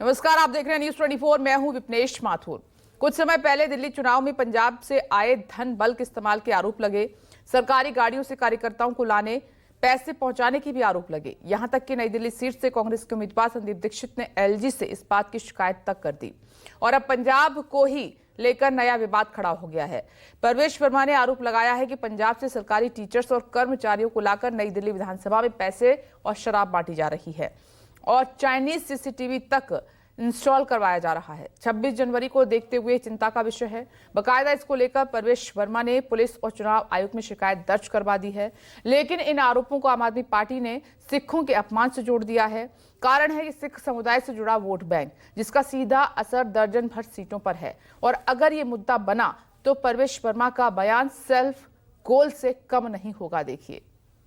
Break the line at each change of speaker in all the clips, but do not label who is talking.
नमस्कार, आप देख रहे हैं न्यूज 24। मैं हूं विपनेश माथुर। कुछ समय पहले दिल्ली चुनाव में पंजाब से आए धन बल के इस्तेमाल के आरोप लगे। सरकारी गाड़ियों से कार्यकर्ताओं को लाने, पैसे पहुंचाने के भी आरोप लगे। यहां तक कि नई दिल्ली सीट से कांग्रेस के उम्मीदवार संदीप दीक्षित ने एलजी से इस बात की शिकायत तक कर दी। और अब पंजाब को ही लेकर नया विवाद खड़ा हो गया है। परवेश वर्मा ने आरोप लगाया है कि पंजाब से सरकारी टीचर्स और कर्मचारियों को लाकर नई दिल्ली विधानसभा में पैसे और शराब बांटी जा रही है और चाइनीज सीसीटीवी तक इंस्टॉल करवाया जा रहा है। 26 जनवरी को देखते हुए चिंता का विषय है। बकायदा इसको लेकर परवेश वर्मा ने पुलिस और चुनाव आयोग में शिकायत दर्ज करवा दी है। लेकिन इन आरोपों को आम आदमी पार्टी ने सिखों के अपमान से जोड़ दिया है। कारण है कि सिख समुदाय से जुड़ा वोट बैंक, जिसका सीधा असर दर्जन भर सीटों पर है। और अगर ये मुद्दा बना तो परवेश वर्मा का बयान सेल्फ गोल से कम नहीं होगा। देखिए,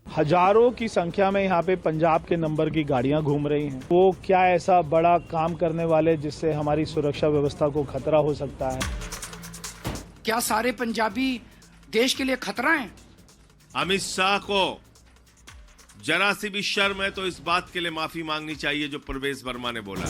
हजारों की संख्या में यहाँ पे पंजाब के नंबर की गाड़ियां घूम रही हैं। वो क्या ऐसा बड़ा काम करने वाले जिससे हमारी सुरक्षा व्यवस्था को खतरा हो सकता है?
क्या सारे पंजाबी देश के लिए खतरा हैं?
अमित शाह को जरा सी भी शर्म है तो इस बात के लिए माफी मांगनी चाहिए जो परवेश वर्मा ने बोला।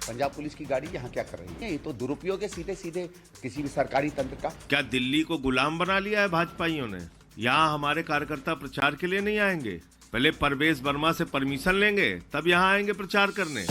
पंजाब पुलिस की गाड़ी यहाँ क्या कर रही है? ये तो दुरुपयोग है सीधे सीधे किसी भी सरकारी तंत्र का।
क्या दिल्ली को गुलाम बना लिया है भाजपाइयों ने? यहाँ हमारे कार्यकर्ता प्रचार के लिए नहीं आएंगे, पहले परवेश वर्मा से परमिशन लेंगे तब यहाँ आएंगे प्रचार करने।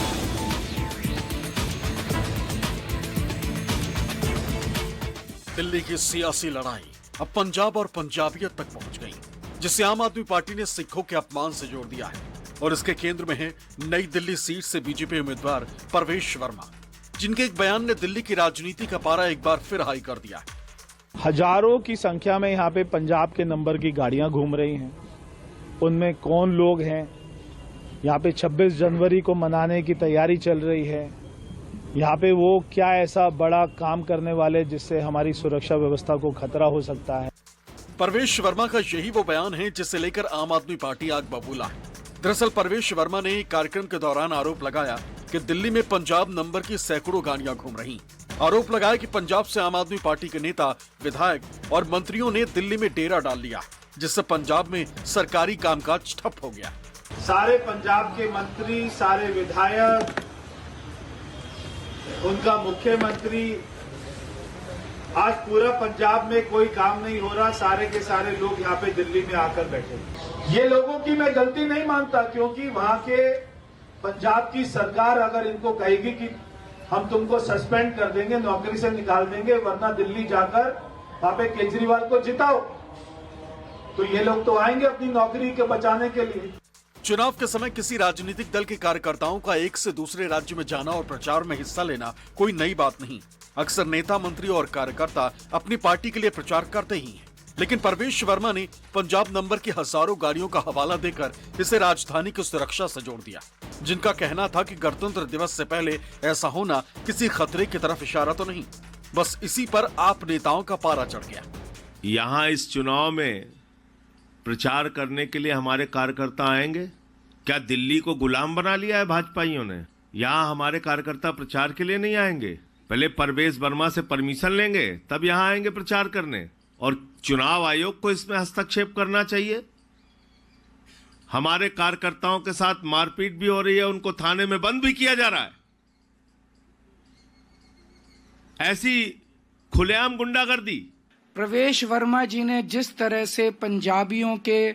दिल्ली की सियासी लड़ाई अब पंजाब और पंजाबियत तक पहुंच गई, जिसे आम आदमी पार्टी ने सिखों के अपमान से जोड़ दिया है। और इसके केंद्र में है नई दिल्ली सीट से बीजेपी उम्मीदवार परवेश वर्मा, जिनके एक बयान ने दिल्ली की राजनीति का पारा एक बार फिर हाई कर दिया है।
हजारों की संख्या में यहाँ पे पंजाब के नंबर की गाड़ियां घूम रही हैं। उनमें कौन लोग हैं? यहाँ पे 26 जनवरी को मनाने की तैयारी चल रही है। यहाँ पे वो क्या ऐसा बड़ा काम करने वाले जिससे हमारी सुरक्षा व्यवस्था को खतरा हो सकता है?
परवेश वर्मा का यही वो बयान है जिसे लेकर आम आदमी पार्टी आग बबूला है। दरअसल परवेश वर्मा ने एक कार्यक्रम के दौरान आरोप लगाया कि दिल्ली में पंजाब नंबर की सैकड़ों गाड़ियां घूम रही। आरोप लगाया कि पंजाब से आम आदमी पार्टी के नेता, विधायक और मंत्रियों ने दिल्ली में डेरा डाल लिया, जिससे पंजाब में सरकारी कामकाज ठप हो गया।
सारे पंजाब के मंत्री, सारे विधायक, उनका मुख्यमंत्री, आज पूरा पंजाब में कोई काम नहीं हो रहा। सारे के सारे लोग यहाँ पे दिल्ली में आकर बैठे। ये लोगों की मैं गलती नहीं मानता, क्योंकि वहां के पंजाब की सरकार अगर इनको कहेगी कि हम तुमको सस्पेंड कर देंगे, नौकरी से निकाल देंगे, वरना दिल्ली जाकर वहां पे केजरीवाल को जिताओ, तो ये लोग तो आएंगे अपनी नौकरी के बचाने के लिए।
चुनाव के समय किसी राजनीतिक दल के कार्यकर्ताओं का एक से दूसरे राज्य में जाना और प्रचार में हिस्सा लेना कोई नई बात नहीं। अक्सर नेता, मंत्री और कार्यकर्ता अपनी पार्टी के लिए प्रचार करते ही हैं। लेकिन परवेश वर्मा ने पंजाब नंबर की हजारों गाड़ियों का हवाला देकर इसे राजधानी की सुरक्षा से जोड़ दिया, जिनका कहना था कि गणतंत्र दिवस से पहले ऐसा होना किसी खतरे की तरफ इशारा तो नहीं। बस इसी पर आप नेताओं का पारा चढ़ गया।
यहाँ इस चुनाव में प्रचार करने के लिए हमारे कार्यकर्ता आएंगे? क्या दिल्ली को गुलाम बना लिया है भाजपाइयों ने? यहाँ हमारे कार्यकर्ता प्रचार के लिए नहीं आएंगे, पहले परवेश वर्मा से परमिशन लेंगे तब यहाँ आएंगे प्रचार करने। और चुनाव आयोग को इसमें हस्तक्षेप करना चाहिए। हमारे कार्यकर्ताओं के साथ मारपीट भी हो रही है, उनको थाने में बंद भी किया जा रहा है। ऐसी खुलेआम गुंडागर्दी।
प्रवेश वर्मा जी ने जिस तरह से पंजाबियों के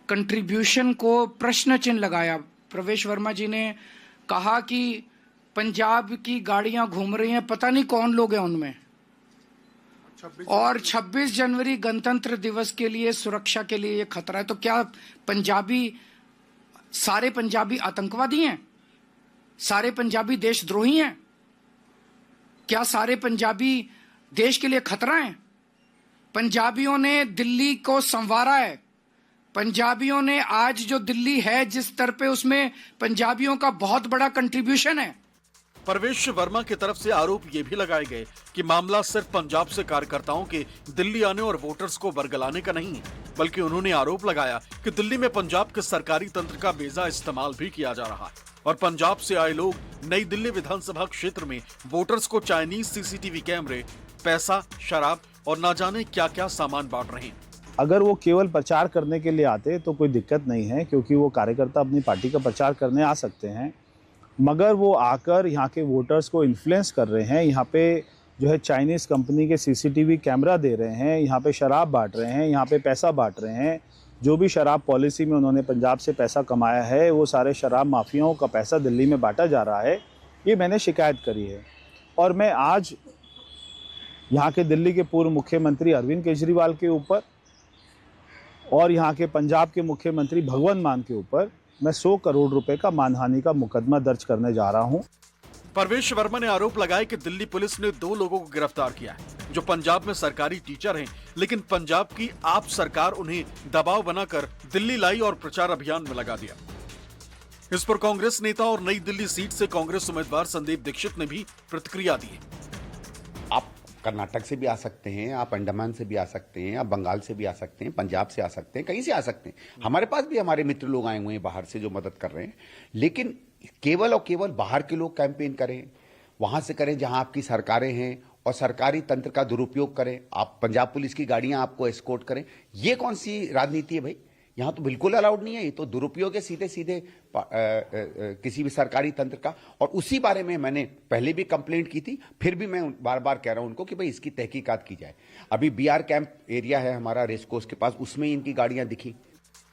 कंट्रीब्यूशन को प्रश्न चिन्ह लगाया, प्रवेश वर्मा जी ने कहा कि पंजाब की गाड़ियां घूम रही हैं, पता नहीं कौन लोग हैं उनमें, और 26 जनवरी गणतंत्र दिवस के लिए सुरक्षा के लिए ये खतरा है। तो क्या सारे पंजाबी आतंकवादी हैं? सारे पंजाबी देशद्रोही हैं? क्या सारे पंजाबी देश के लिए खतरा हैं? पंजाबियों ने दिल्ली को संवारा है। पंजाबियों ने आज जो दिल्ली है जिस स्तर पे, उसमें पंजाबियों का बहुत बड़ा कंट्रीब्यूशन है।
परवेश वर्मा की तरफ से आरोप ये भी लगाए गए कि मामला सिर्फ पंजाब से कार्यकर्ताओं के दिल्ली आने और वोटर्स को बरगलाने का नहीं है, बल्कि उन्होंने आरोप लगाया कि दिल्ली में पंजाब के सरकारी तंत्र का बेजा इस्तेमाल भी किया जा रहा है और पंजाब से आए लोग नई दिल्ली विधानसभा क्षेत्र में वोटर्स को चाइनीज सीसीटीवी कैमरे, पैसा, शराब और न जाने क्या क्या सामान बांट रहे हैं।
अगर वो केवल प्रचार करने के लिए आते तो कोई दिक्कत नहीं है, क्योंकि वो कार्यकर्ता अपनी पार्टी का प्रचार करने आ सकते हैं।
मगर वो आकर यहाँ के वोटर्स को इन्फ्लुएंस कर रहे हैं। यहाँ पे जो है चाइनीज़ कंपनी के सीसीटीवी कैमरा दे रहे हैं, यहाँ पे शराब बांट रहे हैं, यहाँ पे पैसा बांट रहे हैं। जो भी शराब पॉलिसी में उन्होंने पंजाब से पैसा कमाया है वो सारे शराब माफियाओं का पैसा दिल्ली में बांटा जा रहा है। ये मैंने शिकायत करी है और मैं आज यहाँ के दिल्ली के पूर्व मुख्यमंत्री अरविंद केजरीवाल के ऊपर और यहाँ के पंजाब के मुख्यमंत्री भगवंत मान के ऊपर मैं 100 करोड़ रुपए का मानहानि का मुकदमा दर्ज करने जा रहा हूँ।
परवेश वर्मा ने आरोप लगाया कि दिल्ली पुलिस ने 2 लोगों को गिरफ्तार किया है जो पंजाब में सरकारी टीचर हैं, लेकिन पंजाब की आप सरकार उन्हें दबाव बनाकर दिल्ली लाई और प्रचार अभियान में लगा दिया। इस पर कांग्रेस नेता और नई दिल्ली सीट से कांग्रेस उम्मीदवार संदीप दीक्षित ने भी प्रतिक्रिया दी है।
आप कर्नाटक से भी आ सकते हैं, आप अंडमान से भी आ सकते हैं, आप बंगाल से भी आ सकते हैं, पंजाब से आ सकते हैं, कहीं से आ सकते हैं। हमारे पास भी हमारे मित्र लोग आए हुए हैं बाहर से जो मदद कर रहे हैं, लेकिन केवल और केवल बाहर के लोग कैंपेन करें, वहां से करें जहां आपकी सरकारें हैं और सरकारी तंत्र का दुरुपयोग करें। आप पंजाब पुलिस की गाड़ियां आपको एस्कॉर्ट करें, ये कौन सी राजनीति है भाई? यहां तो बिल्कुल अलाउड नहीं है, ये तो दुरुपयोग है सीधे सीधे किसी भी सरकारी तंत्र का। और उसी बारे में मैंने पहले भी कंप्लेंट की थी, फिर भी मैं बार बार कह रहा हूं उनको कि भाई इसकी तहकीकात की जाए। अभी बीआर कैंप एरिया है हमारा रेसकोर्स के पास, उसमें इनकी गाड़ियां दिखी।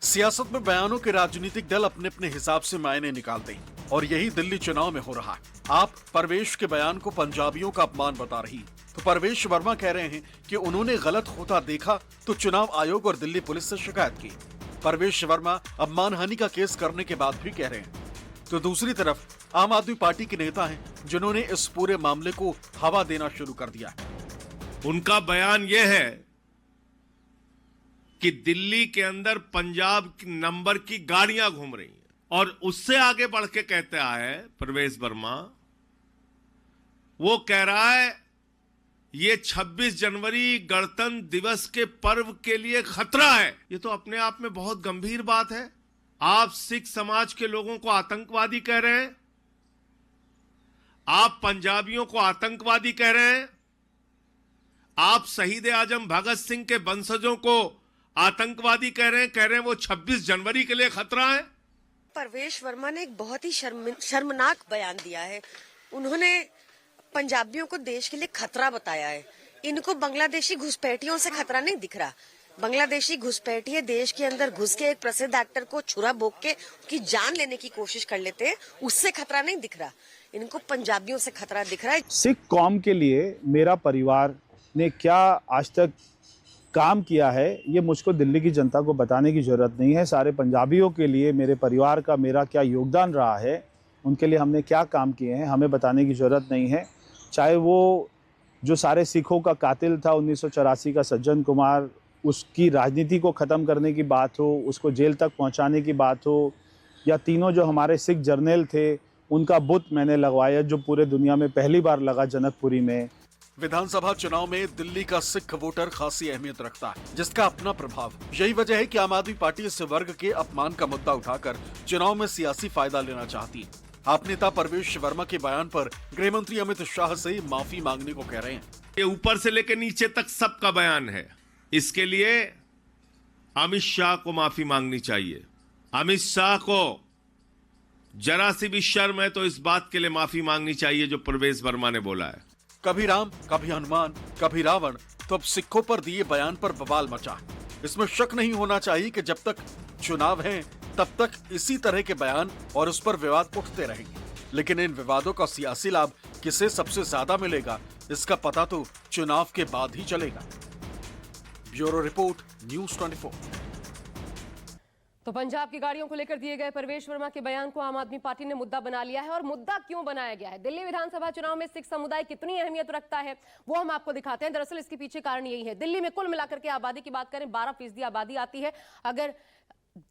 सियासत में बयानों के राजनीतिक दल अपने अपने हिसाब से मायने निकालते हैं और यही दिल्ली चुनाव में हो रहा है। आप परवेश के बयान को पंजाबियों का अपमान बता रही, तो परवेश वर्मा कह रहे हैं कि उन्होंने गलत होता देखा तो चुनाव आयोग और दिल्ली पुलिस से शिकायत की। परवेश वर्मा अब मानहानि का केस करने के बाद भी कह रहे हैं। तो दूसरी तरफ आम आदमी पार्टी के नेता हैं जिन्होंने इस पूरे मामले को हवा देना शुरू कर दिया है।
उनका बयान यह है कि दिल्ली के अंदर पंजाब की नंबर की गाड़ियां घूम रही हैं, और उससे आगे बढ़ के कहते आए परवेश वर्मा, वो कह रहा है ये 26 जनवरी गणतंत्र दिवस के पर्व के लिए खतरा है। ये तो अपने आप में बहुत गंभीर बात है। आप सिख समाज के लोगों को आतंकवादी कह रहे हैं, आप पंजाबियों को आतंकवादी कह रहे हैं, आप शहीद आजम भगत सिंह के वंशजों को आतंकवादी कह रहे हैं वो 26 जनवरी के लिए खतरा है।
परवेश वर्मा ने एक बहुत ही शर्मनाक बयान दिया है। उन्होंने पंजाबियों को देश के लिए खतरा बताया है। इनको बांग्लादेशी घुसपैठियों से खतरा नहीं दिख रहा। बांग्लादेशी घुसपैठिए देश के अंदर घुस के एक प्रसिद्ध एक्टर को छुरा भोंक के उसकी जान लेने की कोशिश कर लेते हैं, उससे खतरा नहीं दिख रहा। इनको पंजाबियों से खतरा दिख रहा है।
सिख कौम के लिए मेरा परिवार ने क्या आज तक काम किया है ये मुझको दिल्ली की जनता को बताने की ज़रूरत नहीं है। सारे पंजाबियों के लिए मेरे परिवार का मेरा क्या योगदान रहा है, उनके लिए हमने क्या काम किए हैं, हमें बताने की ज़रूरत नहीं है। चाहे वो जो सारे सिखों का कातिल था 1984 का सज्जन कुमार, उसकी राजनीति को ख़त्म करने की बात हो, उसको जेल तक पहुंचाने की बात हो, या तीनों जो हमारे सिख जर्नल थे उनका बुत मैंने लगवाया जो पूरे दुनिया में पहली बार लगा जनकपुरी में।
विधानसभा चुनाव में दिल्ली का सिख वोटर खासी अहमियत रखता है, जिसका अपना प्रभाव। यही वजह है कि आम आदमी पार्टी इस वर्ग के अपमान का मुद्दा उठाकर चुनाव में सियासी फायदा लेना चाहती है। आप नेता परवेश वर्मा के बयान पर गृह मंत्री अमित शाह से माफी मांगने को कह रहे हैं।
ये ऊपर से लेकर नीचे तक सबका बयान है। इसके लिए अमित शाह को माफी मांगनी चाहिए। अमित शाह को जरा सी भी शर्म है तो इस बात के लिए माफी मांगनी चाहिए जो परवेश वर्मा ने बोला है।
कभी राम, कभी हनुमान, कभी रावण, तो अब सिखों पर दिए बयान पर बवाल मचा। इसमें शक नहीं होना चाहिए कि जब तक चुनाव है तब तक इसी तरह के बयान और उस पर विवाद उठते रहेंगे। लेकिन इन विवादों का सियासी लाभ किसे सबसे ज्यादा मिलेगा, इसका पता तो चुनाव के बाद ही चलेगा। Bureau report, news 24।
तो पंजाब की गाड़ियों को लेकर दिए गए परवेश वर्मा के बयान को आम आदमी पार्टी ने मुद्दा बना लिया है। और मुद्दा क्यों बनाया गया है, दिल्ली विधानसभा चुनाव में सिख समुदाय कितनी अहमियत रखता है वो हम आपको दिखाते हैं। दरअसल इसके पीछे कारण यही है। दिल्ली में कुल मिलाकर के आबादी की बात करें 12% आबादी आती है। अगर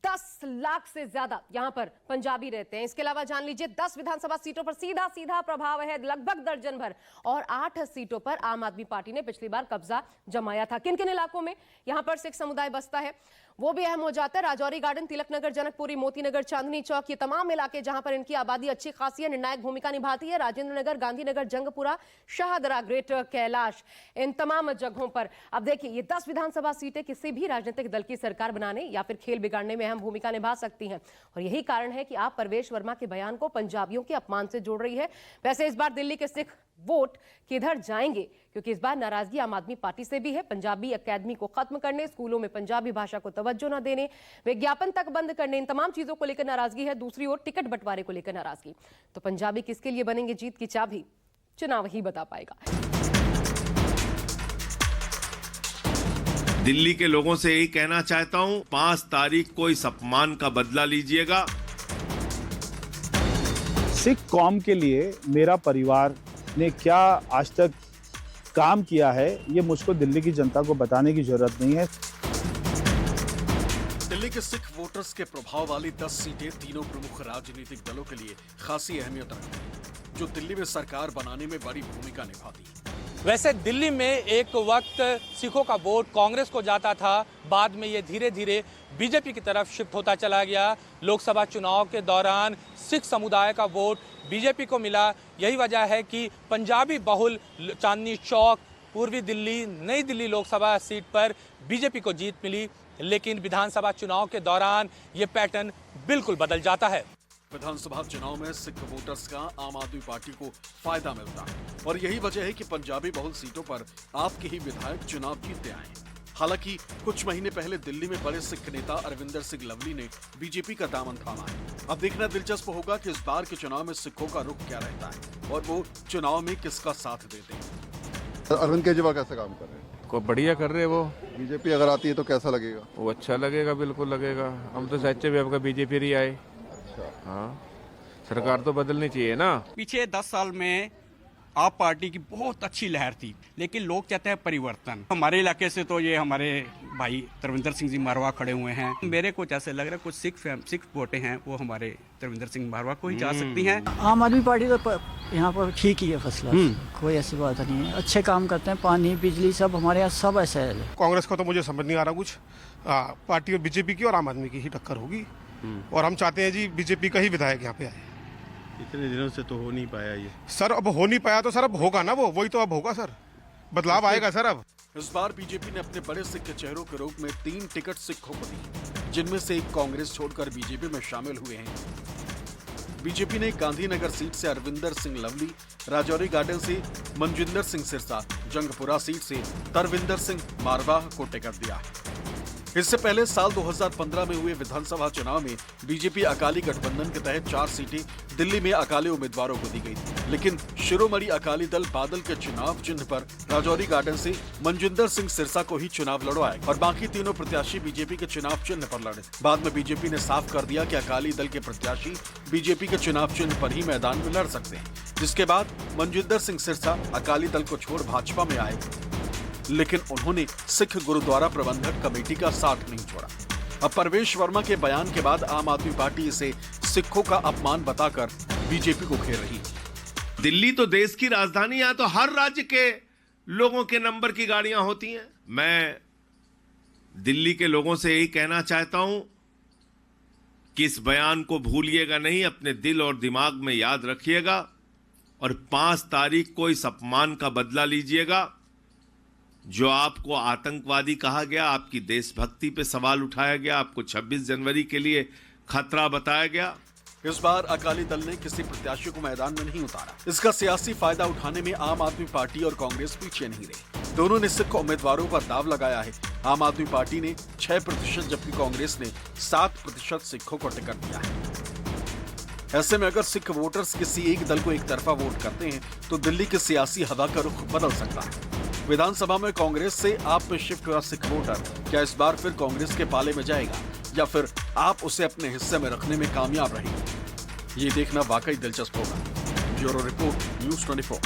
10 लाख से ज्यादा यहां पर पंजाबी रहते हैं। इसके अलावा जान लीजिए 10 विधानसभा सीटों पर सीधा सीधा प्रभाव है लगभग दर्जन भर, और 8 सीटों पर आम आदमी पार्टी ने पिछली बार कब्जा जमाया था। किन किन इलाकों में यहां पर सिख समुदाय बसता है वो भी अहम हो जाता है। राजौरी गार्डन, तिलक नगर, जनकपुरी, मोती नगर, चांदनी चौक, ये तमाम इलाके जहां पर इनकी आबादी अच्छी खासी है, निर्णायक भूमिका निभाती है। राजेंद्र नगर, गांधीनगर, जंगपुरा, शाहदरा, ग्रेटर कैलाश, इन तमाम जगहों पर अब देखिए ये 10 विधानसभा सीटें किसी भी राजनीतिक दल की सरकार बनाने या फिर खेल बिगाड़ने में अहम भूमिका निभा सकती हैं। और यही कारण है कि आप परवेश वर्मा के बयान को पंजाबियों के अपमान से जोड़ रही है। वैसे इस बार दिल्ली के सिख वोट किधर जाएंगे, क्योंकि इस बार नाराजगी आम आदमी पार्टी से भी है। पंजाबी अकेडमी को खत्म करने, स्कूलों में पंजाबी भाषा को तवज्जो न देने, विज्ञापन तक बंद करने, इन तमाम चीजों को लेकर नाराजगी है। दूसरी ओर टिकट बंटवारे को लेकर नाराजगी। तो पंजाबी किसके लिए बनेंगे जीत की चाबी, चुनाव ही बता पाएगा।
दिल्ली के लोगों से यही कहना चाहता हूं, 5 तारीख को इस अपमान का बदला लीजिएगा।
सिख कौम के लिए मेरा परिवार ने क्या आज तक काम किया है, ये मुझको दिल्ली की जनता को बताने की जरूरत नहीं है।
दिल्ली के सिख वोटर्स के प्रभाव वाली 10 सीटें तीनों प्रमुख राजनीतिक दलों के लिए खासी अहमियत रखती हैं, जो दिल्ली में सरकार बनाने में बड़ी भूमिका निभाती है।
वैसे दिल्ली में एक वक्त सिखों का वोट कांग्रेस को जाता था, बाद में ये धीरे धीरे बीजेपी की तरफ शिफ्ट होता चला गया। लोकसभा चुनाव के दौरान सिख समुदाय का वोट बीजेपी को मिला। यही वजह है कि पंजाबी बहुल चांदनी चौक, पूर्वी दिल्ली, नई दिल्ली लोकसभा सीट पर बीजेपी को जीत मिली। लेकिन विधानसभा चुनाव के दौरान ये पैटर्न बिल्कुल बदल जाता है।
विधानसभा चुनाव में सिख वोटर्स का आम आदमी पार्टी को फायदा मिलता है और यही वजह है कि पंजाबी बहुल सीटों पर आपके ही विधायक चुनाव जीतते आए हैं। हालांकि कुछ महीने पहले दिल्ली में बड़े सिख नेता अरविंदर सिंह लवली ने बीजेपी का दामन थामा है। अब देखना दिलचस्प होगा कि इस बार के चुनाव में सिखों का रुख क्या रहता है और वो चुनाव में किसका साथ देते हैं।
अरविंद केजरीवाल कैसे काम कर रहे हैं?
को बढ़िया कर रहे हैं वो।
बीजेपी अगर आती है तो कैसा लगेगा?
वो अच्छा लगेगा, बिल्कुल लगेगा। हम तो सच्चे भी आपका बीजेपी ही आए। हाँ, सरकार तो बदलनी चाहिए ना।
पीछे 10 साल में आप पार्टी की बहुत अच्छी लहर थी, लेकिन लोग चाहते हैं परिवर्तन। हमारे इलाके से तो ये हमारे भाई तरविंदर सिंह जी मारवा खड़े हुए हैं। मेरे को ऐसे लग रहा है कुछ सिख वोटें हैं वो हमारे तरविंदर सिंह मारवा को ही जा सकती हैं।
आम आदमी पार्टी तो यहाँ पर ठीक ही है, फसला कोई ऐसी बात नहीं है। अच्छे काम करते हैं, पानी बिजली सब हमारे यहाँ सब ऐसा है।
कांग्रेस का तो मुझे समझ नहीं आ रहा कुछ। पार्टी और बीजेपी की और आम आदमी की ही टक्कर होगी और हम चाहते हैं जी बीजेपी का ही विधायक यहाँ पे आए।
इतने दिनों से तो हो नहीं पाया ये।
सर अब हो नहीं पाया तो सर अब होगा ना, वही तो अब होगा सर, बदलाव आएगा सर। अब
इस बार बीजेपी ने अपने बड़े सिख चेहरों के रूप में 3 टिकट सिखों को दी, जिनमें से एक कांग्रेस छोड़कर बीजेपी में शामिल हुए हैं। बीजेपी ने गांधीनगर सीट से अरविंदर सिंह लवली, राजौरी गार्डन से मनजिंदर सिंह सिरसा, जंगपुरा सीट से तरविंदर सिंह मारवाह को टिकट दिया। इससे पहले साल 2015 में हुए विधानसभा चुनाव में बीजेपी अकाली गठबंधन के तहत 4 सीटें दिल्ली में अकाली उम्मीदवारों को दी गई थी। लेकिन शिरोमणि अकाली दल बादल के चुनाव चिन्ह पर राजौरी गार्डन से मनजिंदर सिंह सिरसा को ही चुनाव लड़वाए और बाकी तीनों प्रत्याशी बीजेपी के चुनाव चिन्ह पर लड़े। बाद में बीजेपी ने साफ कर दिया कि अकाली दल के प्रत्याशी बीजेपी के चुनाव चिन्ह पर ही मैदान में लड़ सकते हैं, जिसके बाद मनजिंदर सिंह सिरसा अकाली दल को छोड़ भाजपा में आए। लेकिन उन्होंने सिख गुरुद्वारा प्रबंधक कमेटी का साथ नहीं छोड़ा। अब परवेश वर्मा के बयान के बाद आम आदमी पार्टी इसे सिखों का अपमान बताकर बीजेपी को घेर रही है।
दिल्ली तो देश की राजधानी, यहां तो हर राज्य के लोगों के नंबर की गाड़ियां होती हैं। मैं दिल्ली के लोगों से यही कहना चाहता हूं कि इस बयान को भूलिएगा नहीं, अपने दिल और दिमाग में याद रखिएगा और 5 तारीख को इस अपमान का बदला लीजिएगा। जो आपको आतंकवादी कहा गया, आपकी देशभक्ति पे सवाल उठाया गया, आपको 26 जनवरी के लिए खतरा बताया गया।
इस बार अकाली दल ने किसी प्रत्याशी को मैदान में नहीं उतारा। इसका सियासी फायदा उठाने में आम आदमी पार्टी और कांग्रेस पीछे नहीं रही। दोनों ने सिख उम्मीदवारों पर दाव लगाया है। आम आदमी पार्टी ने 6%, जबकि कांग्रेस ने 7% सिखों को टिकट दिया है। ऐसे में अगर सिख वोटर्स किसी एक दल को एक तरफा वोट करते हैं तो दिल्ली की सियासी हवा का रुख बदल सकता है। विधानसभा में कांग्रेस से आप पे शिफ्ट हुआ सिख वोटर क्या इस बार फिर कांग्रेस के पाले में जाएगा या फिर आप उसे अपने हिस्से में रखने में कामयाब रहेंगे? ये देखना वाकई दिलचस्प होगा। Bureau report, news 24।